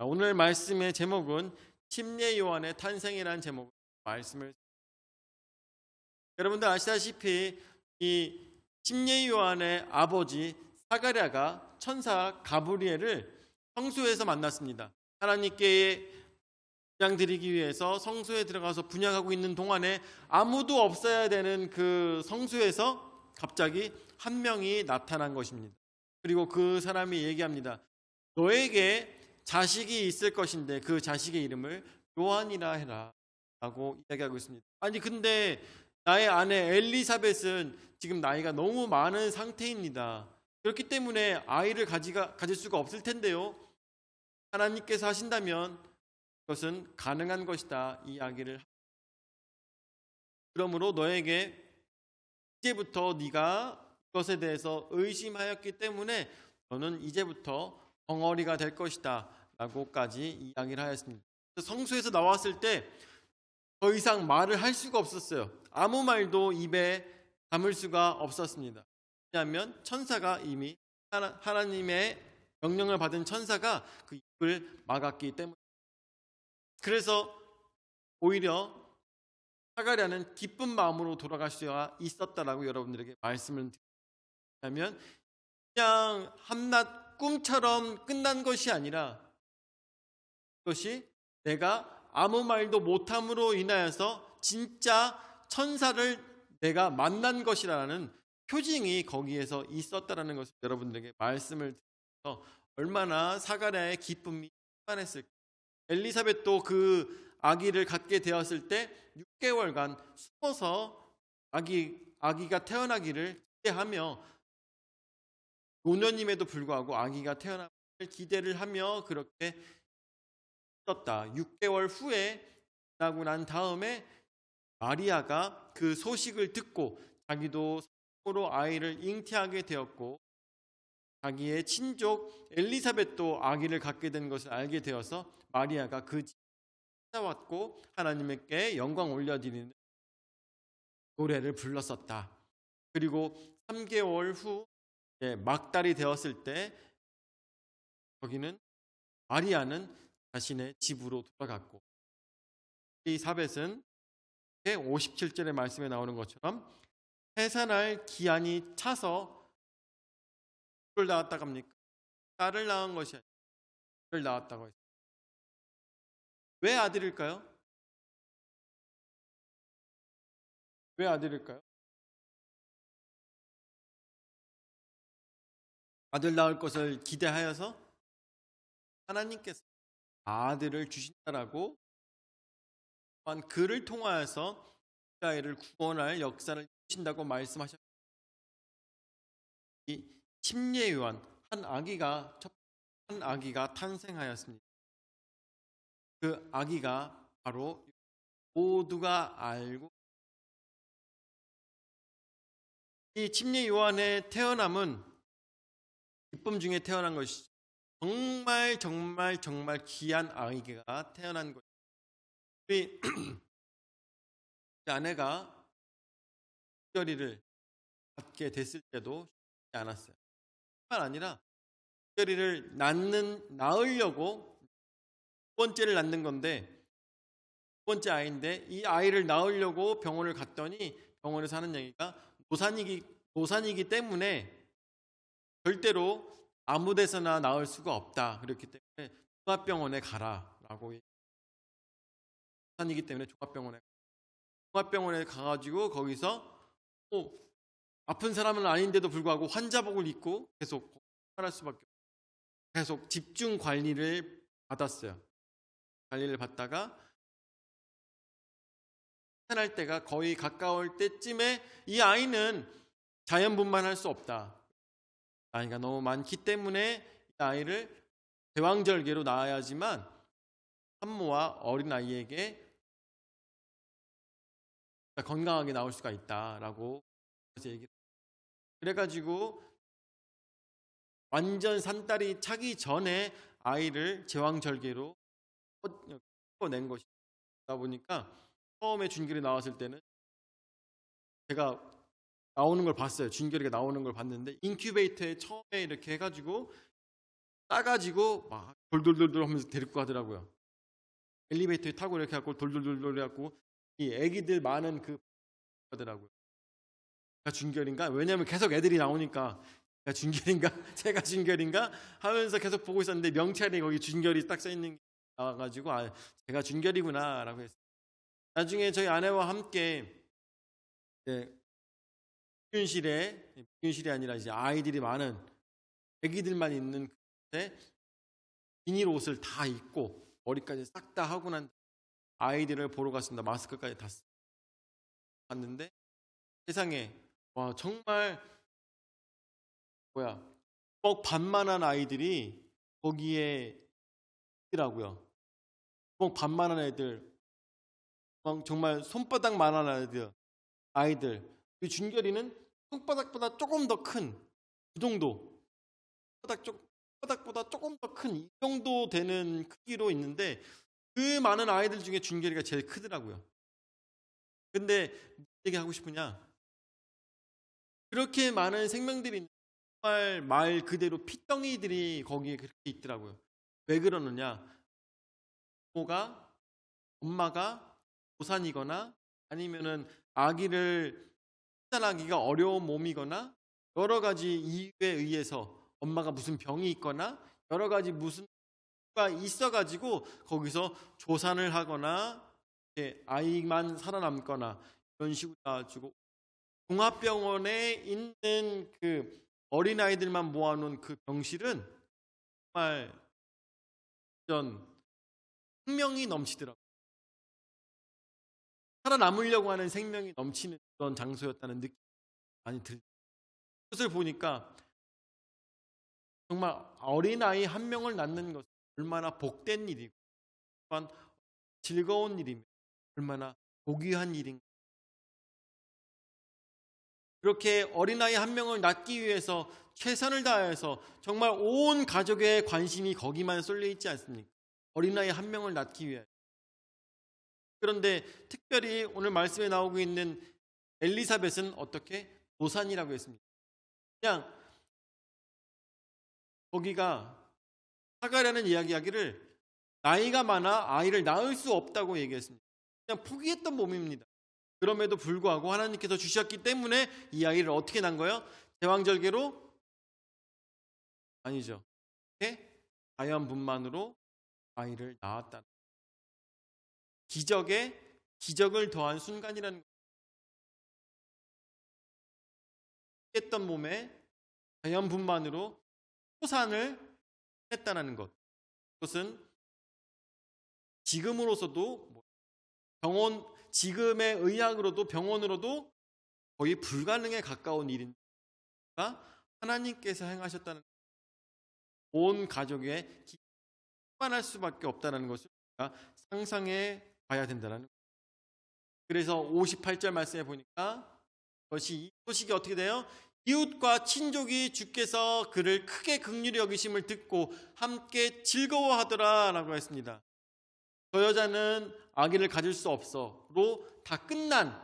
오늘 말씀의 제목은 침례 요한의 탄생이라는 제목으로 말씀을. 여러분들 아시다시피 이 침례 요한의 아버지 사가랴가 천사 가브리엘을 성소에서 만났습니다. 하나님께 분향 드리기 위해서 성소에 들어가서 분향하고 있는 동안에 아무도 없어야 되는 그 성소에서 갑자기 한 명이 나타난 것입니다. 그리고 그 사람이 얘기합니다. 너에게 자식이 있을 것인데 그 자식의 이름을 요한이라 해라 라고 이야기하고 있습니다. 아니 근데 나의 아내 엘리사벳은 지금 나이가 너무 많은 상태입니다. 그렇기 때문에 아이를 가질 수가 없을 텐데요. 하나님께서 하신다면 그것은 가능한 것이다 이 이야기를. 그러므로 너에게 이제부터 네가 이것에 대해서 의심하였기 때문에 너는 이제부터 벙어리가 될 것이다 라고까지 이야기를 하였습니다. 성소에서 나왔을 때 더 이상 말을 할 수가 없었어요. 아무 말도 입에 담을 수가 없었습니다. 왜냐하면 천사가 이미 하나님의 명령을 받은 천사가 그 입을 막았기 때문에. 그래서 오히려 사가랴는 기쁜 마음으로 돌아갈 수가 있었다라고 여러분들에게 말씀을 드리면, 그냥 한낱 꿈처럼 끝난 것이 아니라 그것이 내가 아무 말도 못함으로 인하여서 진짜 천사를 내가 만난 것이라는 표징이 거기에서 있었다라는 것을 여러분들에게 말씀을 드려서 얼마나 사가랴의 기쁨이 충만했을까. 엘리사벳도 그 아기를 갖게 되었을 때 6개월간 숨어서 아기가 태어나기를 기대하며, 노년임에도 불구하고 아기가 태어나기를 기대를 하며 그렇게 있었다. 6개월 후에 지나고 난 다음에 마리아가 그 소식을 듣고 자기도 성으로 아이를 잉태하게 되었고, 자기의 친족 엘리사벳도 아기를 갖게 된 것을 알게 되어서 마리아가 그 집에 찾아왔고 하나님께 영광 올려드리는 노래를 불렀었다. 그리고 3개월 후 막달이 되었을 때 거기는 마리아는 자신의 집으로 돌아갔고, 엘리사벳은 57절의 말씀에 나오는 것처럼 해산할 기한이 차서 누굴 낳았다고 합니까? 딸을 낳은 것이 아니라 아들을 낳았다고 했습니다. 왜 아들일까요? 왜 아들일까요? 아들 낳을 것을 기대하여서 하나님께서 아들을 주신다라고, 또한 그를 통하여서 이스라엘을 구원할 역사를 주신다고 말씀하셨습니다. 이 침례 요한 한 아기가 탄생하였습니다. 그 아기가 바로 모두가 알고, 이 침례 요한의 태어남은 기쁨 중에 태어난 것이죠. 정말 정말 정말 귀한 아기가 태어난 것이죠. 우리 아내가 특별히를 갖게 됐을 때도 쉽지 않았어요. 뿐만 아니라 특별히를 낳으려고 두 번째를 낳는 건데, 두 번째 아이인데 이 아이를 낳으려고 병원을 갔더니 병원에서 하는 얘기가 노산이기 때문에 절대로 아무 데서나 낳을 수가 없다. 그렇기 때문에 종합병원에 가라라고. 노산이기 때문에 종합병원에 가가지고 거기서 아픈 사람은 아닌데도 불구하고 환자복을 입고 계속 살할 수밖에 없어요. 계속 집중 관리를 받았어요. 관리를 받다가 태어날 때가 거의 가까울 때쯤에 이 아이는 자연분만할 수 없다. 나이가 너무 많기 때문에 이 아이를 제왕절개로 낳아야지만 산모와 어린 아이에게 건강하게 나올 수가 있다라고 얘기를. 그래가지고 완전 산딸이 차기 전에 아이를 제왕절개로 낸 것이다 보니까 처음에 준결이 나왔을 때는 제가 나오는 걸 봤어요. 준결이가 나오는 걸 봤는데 인큐베이터에 처음에 이렇게 해가지고 따가지고 막 돌돌돌돌 하면서 데리고 가더라고요. 엘리베이터에 타고 이렇게 갖고 돌돌돌돌 해갖고 이 애기들 많은 그 하더라고요. 제가 준결인가? 왜냐하면 계속 애들이 나오니까 제가 준결인가? 제가 준결인가? 하면서 계속 보고 있었는데 명찰이 거기 준결이 딱 써있는 게 나와가지고 아 제가 준결이구나 라고 했어요. 나중에 저희 아내와 함께 미균실이 아니라 이제 아이들이 많은 애기들만 있는 그때 비닐 옷을 다 입고 머리까지 싹 다 하고 난 아이들을 보러 갔습니다. 마스크까지 다 쓰고 갔는데 세상에 와 정말 주먹 반만한 아이들이 거기에 있더라고요. 주먹 반만한 애들, 정말 손바닥만한 아이들. 이 준결이는 손바닥보다 조금 더 큰 그 정도, 손바닥보다 조금 더 큰 이 정도 되는 크기로 있는데 그 많은 아이들 중에 준결이가 제일 크더라고요. 근데 무슨 얘기하고 싶으냐? 그렇게 많은 생명들이 있는 정말 말 그대로 피덩이들이 거기에 그렇게 있더라고요. 왜 그러느냐? 엄마가 도산이거나 아니면은 아기를 출산하기가 어려운 몸이거나 여러 가지 이유에 의해서 엄마가 무슨 병이 있거나 여러 가지 무슨 가 있어가지고 거기서 조산을 하거나 아이만 살아남거나 이런 식으로 가지고 종합병원에 있는 그 어린아이들만 모아놓은 그 병실은 정말 생명이 넘치더라고요. 살아남으려고 하는 생명이 넘치는 그런 장소였다는 느낌이 많이 들어요. 그것을 보니까 정말 어린아이 한 명을 낳는 것은 얼마나 복된 일이고 또한 즐거운 일이며 얼마나 고귀한 일인가. 그렇게 어린아이 한 명을 낳기 위해서 최선을 다해서 정말 온 가족의 관심이 거기만 쏠려 있지 않습니까? 어린아이 한 명을 낳기 위해. 그런데 특별히 오늘 말씀에 나오고 있는 엘리사벳은 어떻게? 도산이라고 했습니다. 그냥 거기가 사가랴는 이야기하기를 나이가 많아 아이를 낳을 수 없다고 얘기했습니다. 그냥 포기했던 몸입니다. 그럼에도 불구하고 하나님께서 주셨기 때문에 이 아이를 어떻게 낳은 거예요? 제왕절개로? 아니죠. 자연분만으로 아이를 낳았다. 기적을 더한 순간이라는 했던 몸에 자연분만으로 토산을 했다는 것. 그것은 지금으로서도 지금의 의학으로도 병원으로도 거의 불가능에 가까운 일인가 하나님께서 행하셨다는 온 가족의 기만할 수밖에 없다는 것을 우리가 상상해 봐야 된다는 거예요. 그래서 58절 말씀에 보니까 이 소식이 어떻게 돼요? 이웃과 친족이 주께서 그를 크게 긍휼히 여기심을 듣고 함께 즐거워하더라 라고 했습니다. 저 여자는 아기를 가질 수 없어로 다 끝난,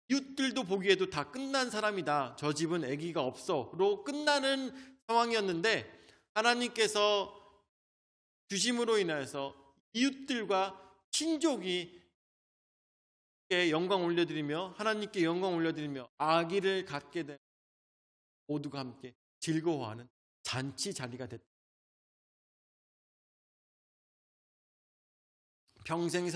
이웃들도 보기에도 다 끝난 사람이다. 저 집은 아기가 없어로 끝나는 상황이었는데 하나님께서 주심으로 인해서 이웃들과 친족이 영광 올려드리며 하나님께 영광 올려드리며 아기를 갖게 된 모두가 함께 즐거워하는 잔치 자리가 됐다. 평생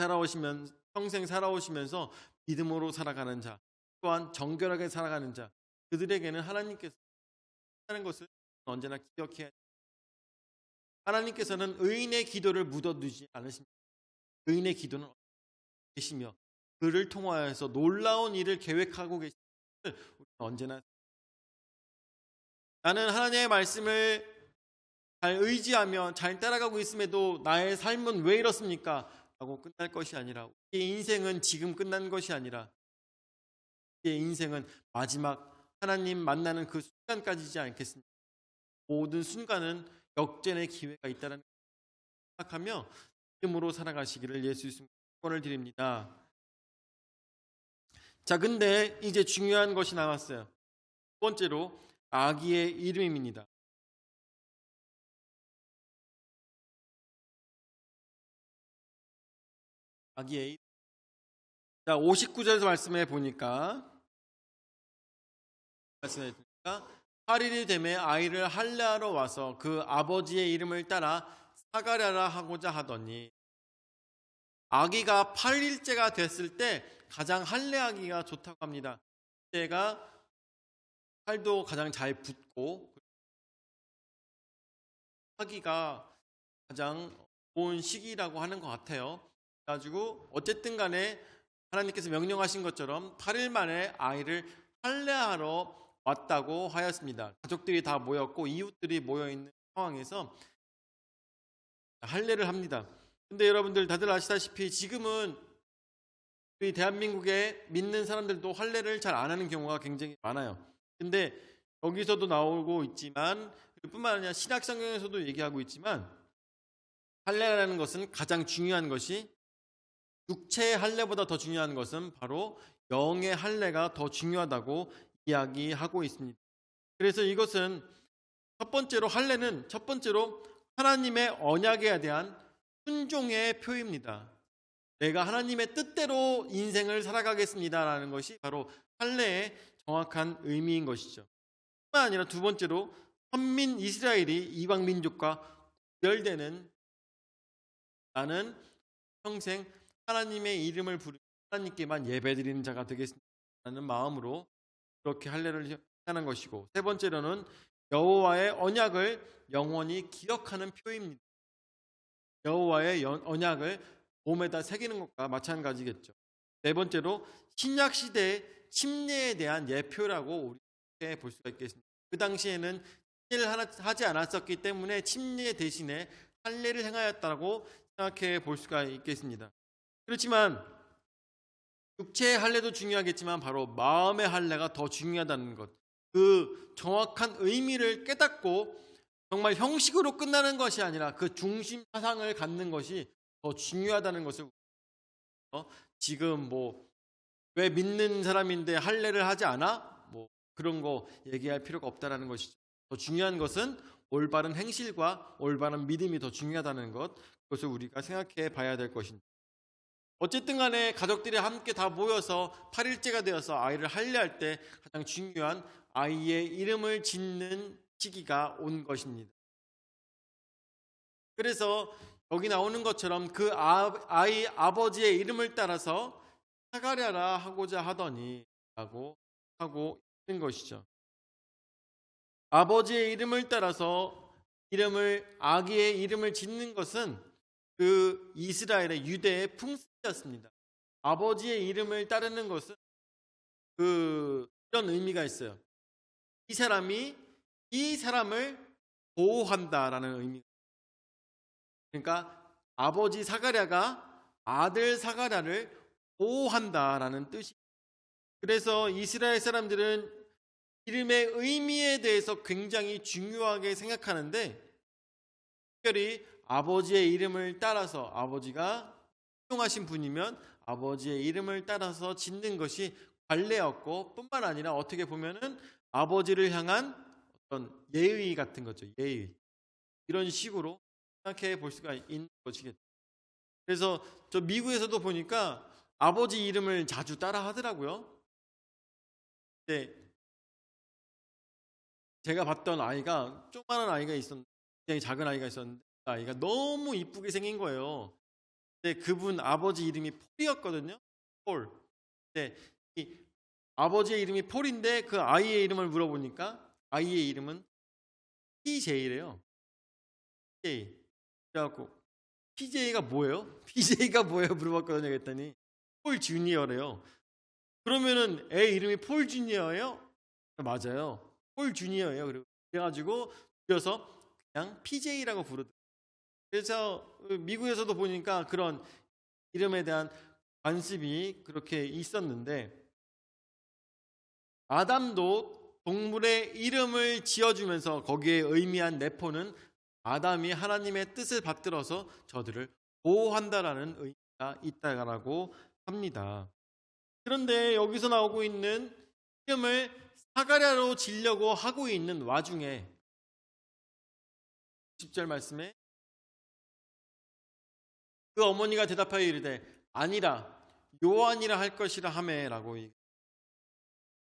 살아오시면서 믿음으로 살아가는 자, 또한 정결하게 살아가는 자, 그들에게는 하나님께서 하는 것을 언제나 기억해야 합니다. 하나님께서는 의인의 기도를 묻어두지 않으십니다. 의인의 기도는 계시며 그를 통하여서 놀라운 일을 계획하고 계신 것을 언제나 나는 하나님의 말씀을 잘 의지하며 잘 따라가고 있음에도 나의 삶은 왜 이렇습니까? 라고 끝날 것이 아니라 우리의 인생은 지금 끝난 것이 아니라 우리의 인생은 마지막 하나님 만나는 그 순간까지지 않겠습니까? 모든 순간은 역전의 기회가 있다는 것을 생각하며 믿음으로 살아가시기를 예수 이름으로 축원을 드립니다. 자, 근데 이제 중요한 것이 남았어요. 첫 번째로 아기의 이름입니다. 아기의 자 59절 말씀해 보니까 8일이 되매 아이를 할례하러 와서 그 아버지의 이름을 따라 사가랴라 하고자 하더니 아기가 8일째가 됐을 때 가장 할례하기가 좋다고 합니다. 그때가 살도 가장 잘 붙고 하기가 가장 좋은 시기라고 하는 것 같아요. 그래가지고 어쨌든 간에 하나님께서 명령하신 것처럼 8일 만에 아이를 할례하러 왔다고 하였습니다. 가족들이 다 모였고 이웃들이 모여있는 상황에서 할례를 합니다. 근데 여러분들 다들 아시다시피 지금은 우리 대한민국에 믿는 사람들도 할례를 잘 안 하는 경우가 굉장히 많아요. 근데 여기서도 나오고 있지만 뿐만 아니라 신약 성경에서도 얘기하고 있지만 할례라는 것은 가장 중요한 것이 육체의 할례보다 더 중요한 것은 바로 영의 할례가 더 중요하다고 이야기하고 있습니다. 그래서 이것은 첫 번째로 할례는 첫 번째로 하나님의 언약에 대한 순종의 표입니다. 내가 하나님의 뜻대로 인생을 살아가겠습니다라는 것이 바로 할례의 정확한 의미인 것이죠. 뿐만 아니라 두 번째로 선민 이스라엘이 이방 민족과 구별되는 나는 평생 하나님의 이름을 부르며 하나님께만 예배드리는 자가 되겠습니다라는 마음으로 그렇게 할례를 하는 것이고, 세 번째로는 여호와의 언약을 영원히 기억하는 표입니다. 여호와의 언약을 몸에다 새기는 것과 마찬가지겠죠. 네 번째로 신약 시대의 침례에 대한 예표라고 우리가 볼 수가 있겠습니다. 그 당시에는 침례를 하지 않았었기 때문에 침례 대신에 할례를 행하였다고 생각해 볼 수가 있겠습니다. 그렇지만 육체의 할례도 중요하겠지만 바로 마음의 할례가 더 중요하다는 것, 그 정확한 의미를 깨닫고 정말 형식으로 끝나는 것이 아니라 그 중심 사상을 갖는 것이 더 중요하다는 것을 지금 왜 믿는 사람인데 할례를 하지 않아? 그런 거 얘기할 필요가 없다라는 것이죠. 더 중요한 것은 올바른 행실과 올바른 믿음이 더 중요하다는 것, 그것을 우리가 생각해 봐야 될 것입니다. 어쨌든 간에 가족들이 함께 다 모여서 8일째가 되어서 아이를 할례할 때 가장 중요한 아이의 이름을 짓는 시기가 온 것입니다. 그래서 여기 나오는 것처럼 그 아이 아버지의 이름을 따라서 사가랴라 하고자 하더니 라고 하고 있는 것이죠. 아버지의 이름을 따라서 아기의 이름을 짓는 것은 그 이스라엘의 유대의 풍습이었습니다. 아버지의 이름을 따르는 것은 이런 의미가 있어요. 이 사람이 이 사람을 보호한다라는 의미가. 그러니까 아버지 사가랴가 아들 사가랴를 보호한다라는 뜻이. 그래서 이스라엘 사람들은 이름의 의미에 대해서 굉장히 중요하게 생각하는데, 특별히 아버지의 이름을 따라서 아버지가 훌륭하신 분이면 아버지의 이름을 따라서 짓는 것이 관례였고, 뿐만 아니라 어떻게 보면은 아버지를 향한 어떤 예의 같은 거죠. 예의. 이런 식으로 생각해 볼 수가 있는 것이겠죠. 그래서 저 미국에서도 보니까 아버지 이름을 자주 따라 하더라고요. 근데 제가 봤던 아이가 조그마한 아이가 있었는데, 굉장히 작은 아이가 있었는데 아이가 너무 이쁘게 생긴 거예요. 근데 그분 아버지 이름이 폴이었거든요. 폴. 근데 이 아버지의 이름이 폴인데 그 아이의 이름을 물어보니까 아이의 이름은 PJ래요. PJ. 그래갖고 PJ가 뭐예요? PJ가 뭐예요? 물어봤거든요. 그랬더니 폴 주니어래요. 그러면은 애 이름이 폴 주니어예요? 맞아요. 폴 주니어예요. 그래가지고 줄여서 그냥 PJ라고 부르더라고요. 그래서 미국에서도 보니까 그런 이름에 대한 관습이 그렇게 있었는데, 아담도 동물의 이름을 지어주면서 거기에 의미한 내포는 아담이 하나님의 뜻을 받들어서 저들을 보호한다라는 의미가 있다라고 합니다. 그런데 여기서 나오고 있는 이름을 사가랴로 지려고 하고 있는 와중에 10절 말씀에 그 어머니가 대답하여 이르되 아니라 요한이라 할 것이라 하매라고.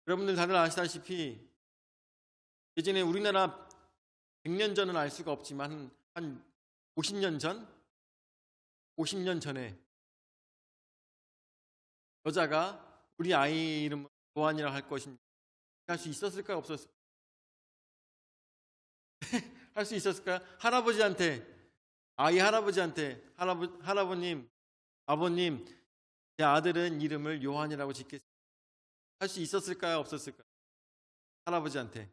여러분들 다들 아시다시피 예전에 우리나라 100년 전은 알 수가 없지만 한 50년 전, 50년 전에 여자가 우리 아이 이름을 요한이라 할 것입니다. 할 수 있었을까요? 없었을까요? 할 수 있었을까요? 할아버지한테, 아이 할아버지한테 할아버님, 아버님, 제 아들은 이름을 요한이라고 짓겠습니다. 할 수 있었을까요? 없었을까요? 할아버지한테.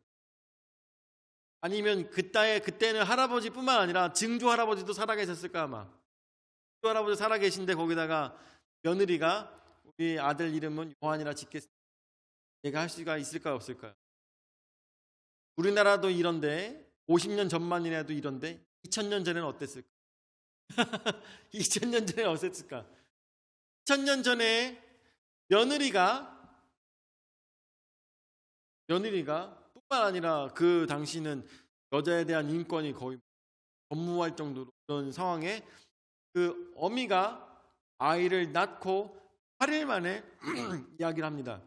아니면 그때는 할아버지뿐만 아니라 증조 할아버지도 살아계셨을까 아마. 증조 할아버지 살아계신데 거기다가 며느리가 우리 아들 이름은 요한이라 짓겠습니다. 얘가 할 수가 있을까요? 없을까요? 우리나라도 이런데 50년 전만이라도 이런데 2000년 전에는 어땠을까? 2000년 전에 어땠을까? 2000년 전에 며느리가 뿐만 아니라 그 당시는 여자에 대한 인권이 거의 전무할 정도로 그런 상황에 그 어미가 아이를 낳고 8일 만에 이야기를 합니다.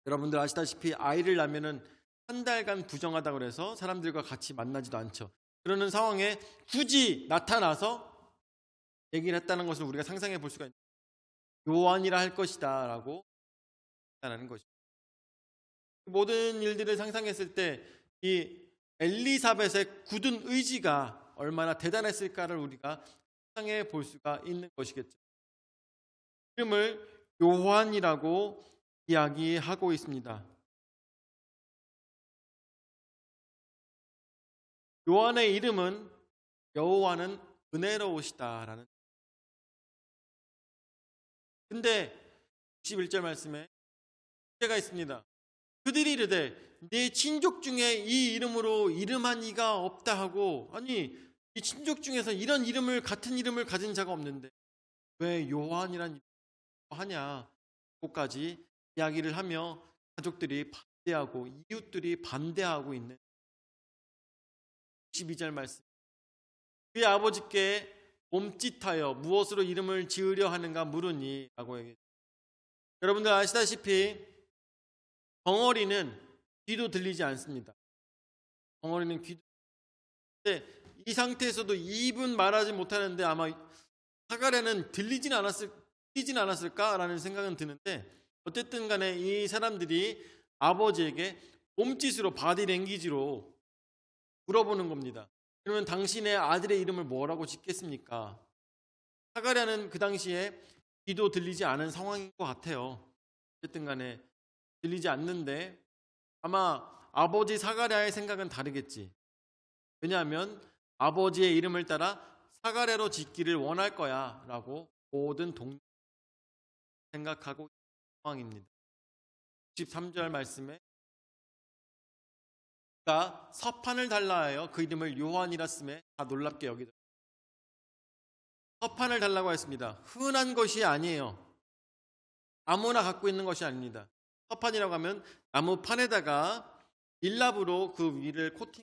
여러분들 아시다시피 아이를 낳으면은 한 달간 부정하다고 그래서 사람들과 같이 만나지도 않죠. 그러는 상황에 굳이 나타나서 얘기를 했다는 것을 우리가 상상해 볼 수가 있습니다. 요한이라 할 것이다 라고 하는 것입니다. 모든 일들을 상상했을 때 이 엘리사벳의 굳은 의지가 얼마나 대단했을까를 우리가 상상해 볼 수가 있는 것이겠죠. 이름을 요한이라고 이야기하고 있습니다. 요한의 이름은 여호와는 은혜로우시다라는. 근데 61절 말씀에 문제가 있습니다. 그들이 이르되 네 친족 중에 이 이름으로 이름한 이가 없다 하고, 아니 이 친족 중에서 이런 이름을 같은 이름을 가진 자가 없는데 왜 요한이란 이름을 하냐, 고까지 이야기를 하며 가족들이 반대하고 이웃들이 반대하고 있는 62절 말씀. 그의 아버지께 몸짓하여 무엇으로 이름을 지으려 하는가 물으니 라고 얘기했습니다. 여러분들 아시다시피 벙어리는 귀도 들리지 않습니다. 벙어리는 귀도. 근데 이 상태에서도 입은 말하지 못하는데 아마 사가랴는 들리진 않았을까라는 생각은 드는데, 어쨌든 간에 이 사람들이 아버지에게 몸짓으로 바디랭귀지로 물어보는 겁니다. 그러면 당신의 아들의 이름을 뭐라고 짓겠습니까? 사가랴는 그 당시에 귀도 들리지 않은 상황인 것 같아요. 어쨌든 간에 들리지 않는데 아마 아버지 사가랴의 생각은 다르겠지. 왜냐하면 아버지의 이름을 따라 사가랴로 짓기를 원할 거야 라고 모든 동료가 생각하고 있는 상황입니다. 63절 말씀에 그가 서판을 달라 하여 그 이름을 요한이라 쓰매 다 놀랍게 여기더라. 서판을 달라고 했습니다. 흔한 것이 아니에요. 아무나 갖고 있는 것이 아닙니다. 서판이라고 하면 나무판에다가 밀랍으로 그 위를 코팅,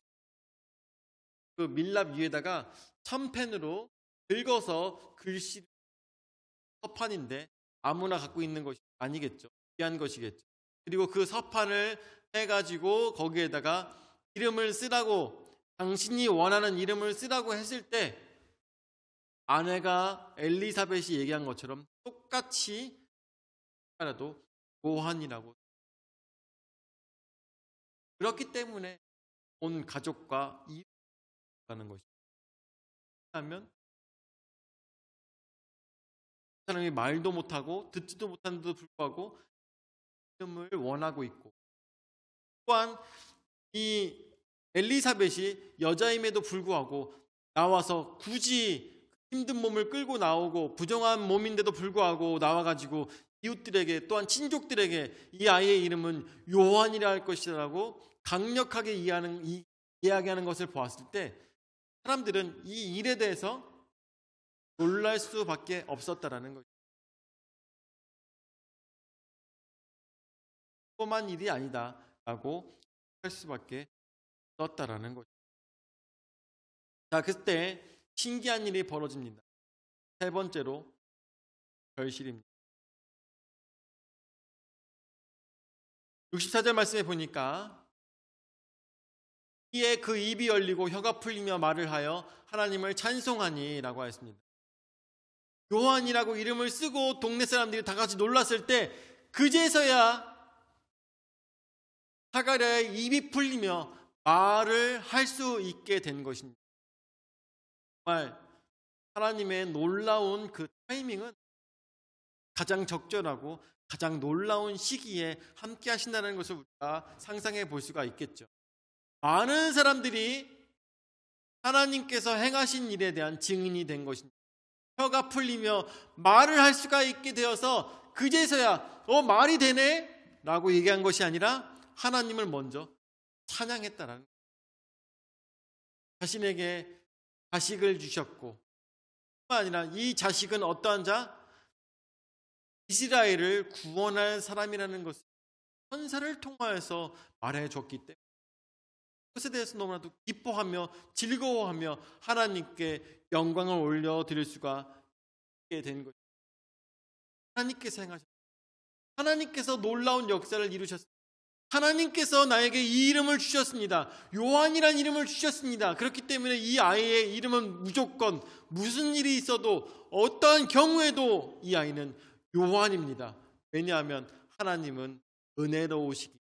그 밀랍 위에다가 천펜으로 긁어서 글씨 서판인데 아무나 갖고 있는 것이 아니겠죠. 귀한 것이겠죠. 그리고 그 서판을 해가지고 거기에다가 이름을 쓰라고, 당신이 원하는 이름을 쓰라고 했을 때 아내가 엘리사벳이 얘기한 것처럼 똑같이 하나도 요한이라고. 그렇기 때문에 온 가족과 이웃하는 것입니다. 하면 사람이 말도 못하고 듣지도 못하는데도 불구하고 이름을 원하고 있고, 또한 이 엘리사벳이 여자임에도 불구하고 나와서 굳이 힘든 몸을 끌고 나오고 부정한 몸인데도 불구하고 나와가지고 이웃들에게 또한 친족들에게 이 아이의 이름은 요한이라 할 것이라고 강력하게 이야기하는 것을 보았을 때 사람들은 이 일에 대해서 놀랄 수밖에 없었다라는 것입니다. 뻔한 일이 아니다라고 할 수밖에 없었다라는 것입니다. 자, 그때 신기한 일이 벌어집니다. 세 번째로 결실입니다. 64절 말씀에 보니까 이에 그 입이 열리고 혀가 풀리며 말을 하여 하나님을 찬송하니 라고 하였습니다. 요한이라고 이름을 쓰고 동네 사람들이 다 같이 놀랐을 때 그제서야 사가랴의 입이 풀리며 말을 할 수 있게 된 것입니다. 정말 하나님의 놀라운 그 타이밍은 가장 적절하고 가장 놀라운 시기에 함께 하신다는 것을 우리가 상상해 볼 수가 있겠죠. 많은 사람들이 하나님께서 행하신 일에 대한 증인이 된 것입니다. 혀가 풀리며 말을 할 수가 있게 되어서 그제서야 말이 되네? 라고 얘기한 것이 아니라 하나님을 먼저 찬양했다라는 거예요. 자신에게 자식을 주셨고 뿐만 아니라 이 자식은 어떠한 자? 이스라엘을 구원할 사람이라는 것을 천사를 통하여서 말해줬기 때문에 그것에 대해서 너무나도 기뻐하며 즐거워하며 하나님께 영광을 올려드릴 수가 있게 된 것입니다. 하나님께서 행하셨습니다. 하나님께서 놀라운 역사를 이루셨습니다. 하나님께서 나에게 이 이름을 주셨습니다. 요한이라는 이름을 주셨습니다. 그렇기 때문에 이 아이의 이름은 무조건 무슨 일이 있어도 어떠한 경우에도 이 아이는 요한입니다. 왜냐하면 하나님은 은혜로우시기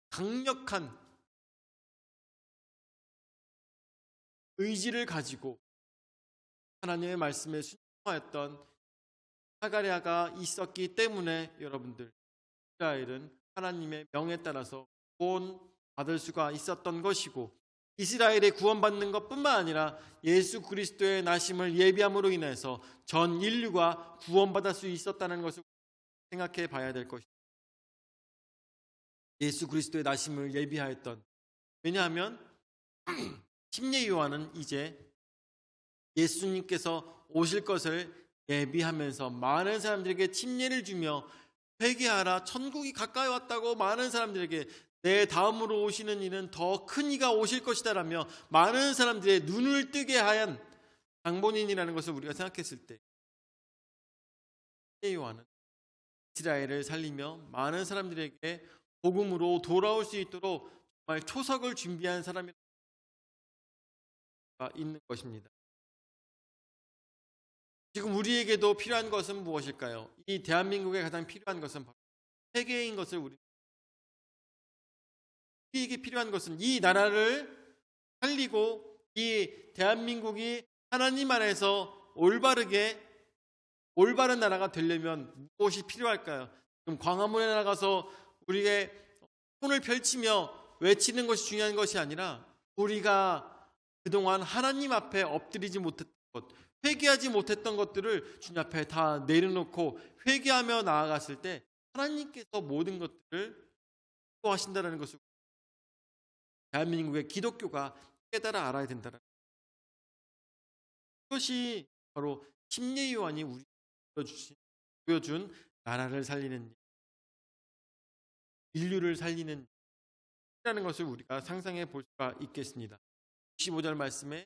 강력한 의지를 가지고 하나님의 말씀에 순종하였던 사가랴가 있었기 때문에 여러분들 이스라엘은 하나님의 명에 따라서 구원받을 수가 있었던 것이고 이스라엘의 구원받는 것뿐만 아니라 예수 그리스도의 나심을 예비함으로 인해서 전 인류가 구원받을 수 있었다는 것을 생각해 봐야 될 것입니다. 예수 그리스도의 나심을 예비하였던, 왜냐하면 침례 요한은 이제 예수님께서 오실 것을 예비하면서 많은 사람들에게 침례를 주며 회개하라, 천국이 가까이 왔다고 많은 사람들에게 내 다음으로 오시는 이는 더 큰 이가 오실 것이다 라며 많은 사람들의 눈을 뜨게 한 장본인이라는 것을 우리가 생각했을 때 침례 요한은 이스라엘을 살리며 많은 사람들에게 복음으로 돌아올 수 있도록 정말 초석을 준비한 사람이 있는 것입니다. 지금 우리에게도 필요한 것은 무엇일까요? 이 대한민국에 가장 필요한 것은 바로 회개인 것을 우리에게 필요한 것은 이 나라를 살리고 이 대한민국이 하나님 안에서 올바른 나라가 되려면 무엇이 필요할까요? 그럼 광화문에 나가서 우리의 손을 펼치며 외치는 것이 중요한 것이 아니라 우리가 그동안 하나님 앞에 엎드리지 못했던 것, 회개하지 못했던 것들을 주님 앞에 다 내려놓고 회개하며 나아갔을 때 하나님께서 모든 것들을 하신다는 것을 대한민국의 기독교가 깨달아 알아야 된다는 것. 그것이 바로 침례 요한이 우리에게 보여준 나라를 살리는 인류를 살리는 일이라는 것을 우리가 상상해 볼 수가 있겠습니다. 65절 말씀에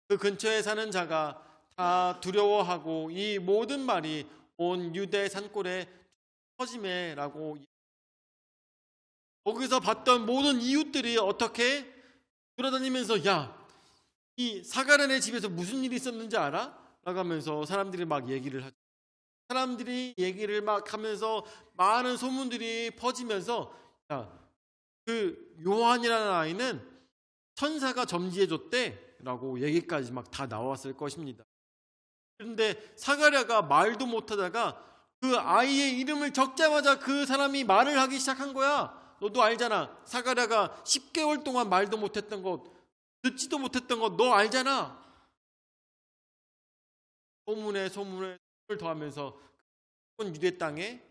그 근처에 사는 자가 다 두려워하고 이 모든 말이 온 유대 산골에 퍼짐에라고, 거기서 봤던 모든 이웃들이 어떻게 돌아다니면서 이 사가랴네 집에서 무슨 일이 있었는지 알아? 라고 하면서 사람들이 막 얘기를 하죠. 사람들이 얘기를 막 하면서 많은 소문들이 퍼지면서 그 요한이라는 아이는 천사가 점지해줬대 라고 얘기까지 막 다 나왔을 것입니다. 그런데 사가랴가 말도 못하다가 그 아이의 이름을 적자마자 그 사람이 말을 하기 시작한 거야. 너도 알잖아. 사가랴가 10개월 동안 말도 못했던 것, 듣지도 못했던 것 너 알잖아. 소문에 소문을 더하면서 유대 땅에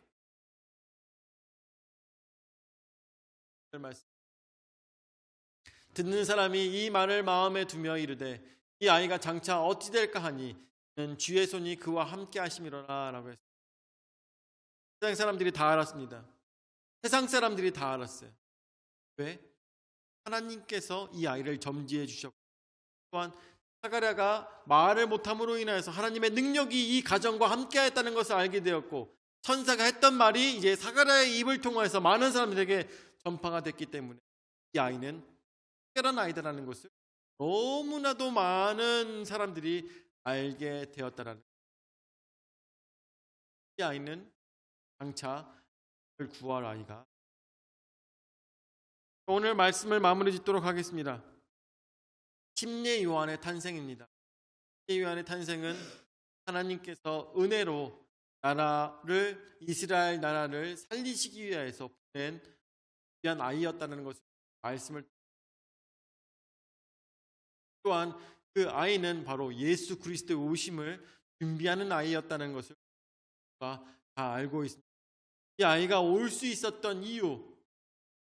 듣는 사람이 이 말을 마음에 두며 이르되 이 아이가 장차 어찌 될까 하니 주의 손이 그와 함께 하심이로라 라고 했습니다. 세상 사람들이 다 알았습니다. 세상 사람들이 다 알았어요. 왜? 하나님께서 이 아이를 점지해 주셨고 또한 사가랴가 말을 못함으로 인하여서 하나님의 능력이 이 가정과 함께하였다는 것을 알게 되었고, 천사가 했던 말이 이제 사가랴의 입을 통해서 많은 사람들에게 전파가 됐기 때문에 이 아이는 특별한 아이다라는 것을 너무나도 많은 사람들이 알게 되었다라는, 이 아이는 장차 그를 구할 아이가. 오늘 말씀을 마무리 짓도록 하겠습니다. 침례 요한의 탄생입니다. 침례 요한의 탄생은 하나님께서 은혜로 이스라엘 나라를 살리시기 위해서 보낸 귀한 아이였다는 것을 말씀을, 또한 그 아이는 바로 예수 그리스도의 오심을 준비하는 아이였다는 것을 우리가 다 알고 있습니다. 이 아이가 올 수 있었던 이유,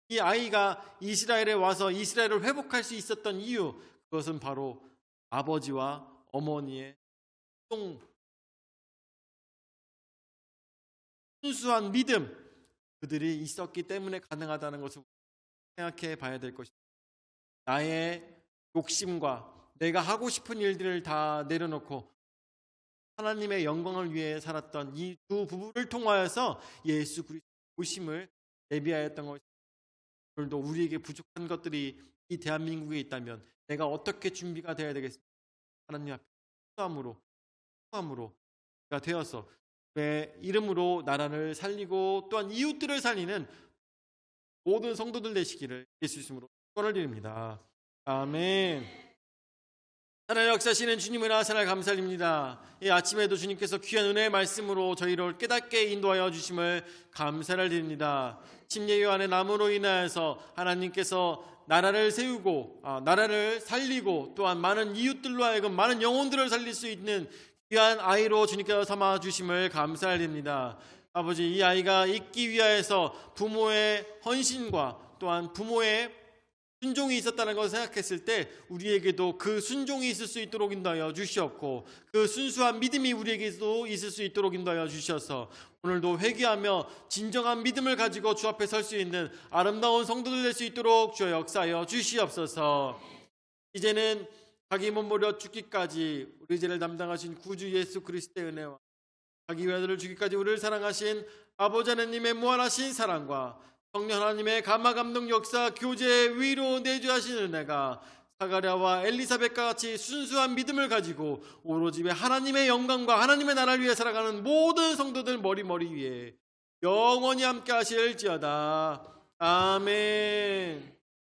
이 아이가 이스라엘에 와서 이스라엘을 회복할 수 있었던 이유, 그것은 바로 아버지와 어머니의 순수한 믿음, 그들이 있었기 때문에 가능하다는 것을 생각해 봐야 될 것입니다. 나의 욕심과 내가 하고 싶은 일들을 다 내려놓고 하나님의 영광을 위해 살았던 이 두 부부를 통하여서 예수 그리스도의 오심을 예비하였던 것입니다. 오늘도 우리에게 부족한 것들이 이 대한민국에 있다면 내가 어떻게 준비가 되어야 되겠습니까? 하나님 앞에 수함으로가 되어서 내 이름으로 나라를 살리고 또한 이웃들을 살리는 모든 성도들 되시기를 예수 이름으로 축원을 드립니다. 아멘. 하나님 역사하시는 주님을 하사날 감사드립니다. 이 아침에도 주님께서 귀한 은혜의 말씀으로 저희를 깨닫게 인도하여 주심을 감사를 드립니다. 침례 요한의 남으로 인하여서 하나님께서 나라를 세우고 나라를 살리고 또한 많은 이웃들로 하여금 많은 영혼들을 살릴 수 있는 귀한 아이로 주님께서 삼아 주심을 감사드립니다. 아버지, 이 아이가 있기 위하여서 부모의 헌신과 또한 부모의 순종이 있었다는 것을 생각했을 때 우리에게도 그 순종이 있을 수 있도록 인도하여 주시옵고, 그 순수한 믿음이 우리에게도 있을 수 있도록 인도하여 주셔서 오늘도 회개하며 진정한 믿음을 가지고 주 앞에 설 수 있는 아름다운 성도들 될 수 있도록 주여 역사하여 주시옵소서. 이제는 자기 몸버려 죽기까지 우리 죄를 담당하신 구주 예수 그리스도의 은혜와 자기 외아들을 주기까지 우리를 사랑하신 아버지 하나님의 무한하신 사랑과 성령 하나님의 감화 감동 역사 교제 위로 내주하시는 은혜가 사가랴와 엘리사벳과 같이 순수한 믿음을 가지고 오로지 하나님의 영광과 하나님의 나라를 위해 살아가는 모든 성도들 머리 위에 영원히 함께 하실지어다. 아멘.